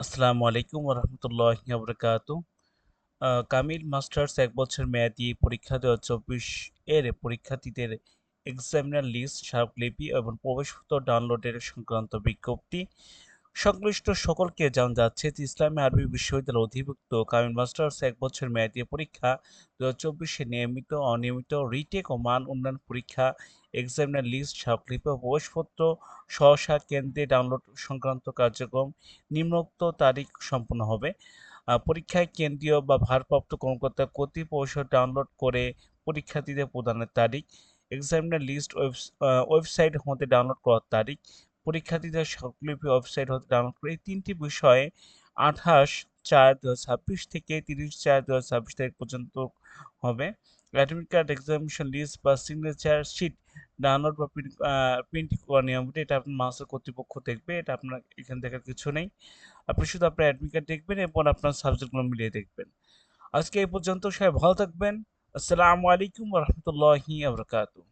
আসসালামু আলাইকুম ওরহমতুল্লাহি ওবরাকাতু। কামিল মাস্টার্স ১ বছর মেয়াদী পরীক্ষা ২০২৪ এর পরীক্ষার্থীদের এক্সামিনার লিস্ট, স্মারকলিপি এবং প্রবেশপত্র ডাউনলোডের সংক্রান্ত বিজ্ঞপ্তি সংশ্লিষ্ট সকলকে জানানো যাচ্ছে যে ইসলামী আরবি বিশ্ববিদ্যালয়ের অধিভুক্ত কামিল মাস্টার্স ১ বছর মেয়াদী পরীক্ষা ২০২৪ এ নিয়মিত, অনিয়মিত, রিটেক ও মান উন্নয়ন পরীক্ষা, এক্সামিনার লিস্ট, স্মারকলিপি ও প্রবেশপত্র সহসা কেন্দ্রে ডাউনলোড সংক্রান্ত কার্যক্রম নিম্নোক্ত তারিখ সম্পন্ন হবে। পরীক্ষায় কেন্দ্রীয় বা ভারপ্রাপ্ত কর্মকর্তা কর্তৃক প্রবেশপত্র ডাউনলোড করে পরীক্ষার্থীদের প্রদানের তারিখ, এক্সামিনার লিস্ট ওয়েবসাইট হতে ডাউনলোড করার তারিখ, পরীক্ষার্থীদের স্বরলিপি ওয়েবসাইট হতে ডাউনলোড করে এই ৩টি বিষয়ে ২৮/৪/২০২৬ থেকে ৩০/৪/২০২৬ তারিখ পর্যন্ত হবে। অ্যাডমিট কার্ড, এক্সামিনেশন লিস্ট বা সিগনেচার শিট ডাউনলোড বা প্রিন্ট করা নিয়মিত এটা আপনার মাস্টার কর্তৃপক্ষ দেখবে। এটা আপনার এখানে দেখার কিছু নেই। আপনি শুধু আপনার অ্যাডমিট কার্ড দেখবেন এবং আপনার সাবজেক্টগুলো মিলিয়ে দেখবেন। আজকে এই পর্যন্ত, সবাই ভালো থাকবেন। আসসালামু আলাইকুম ওয়া রাহমাতুল্লাহি ওয়া বারাকাতুহু।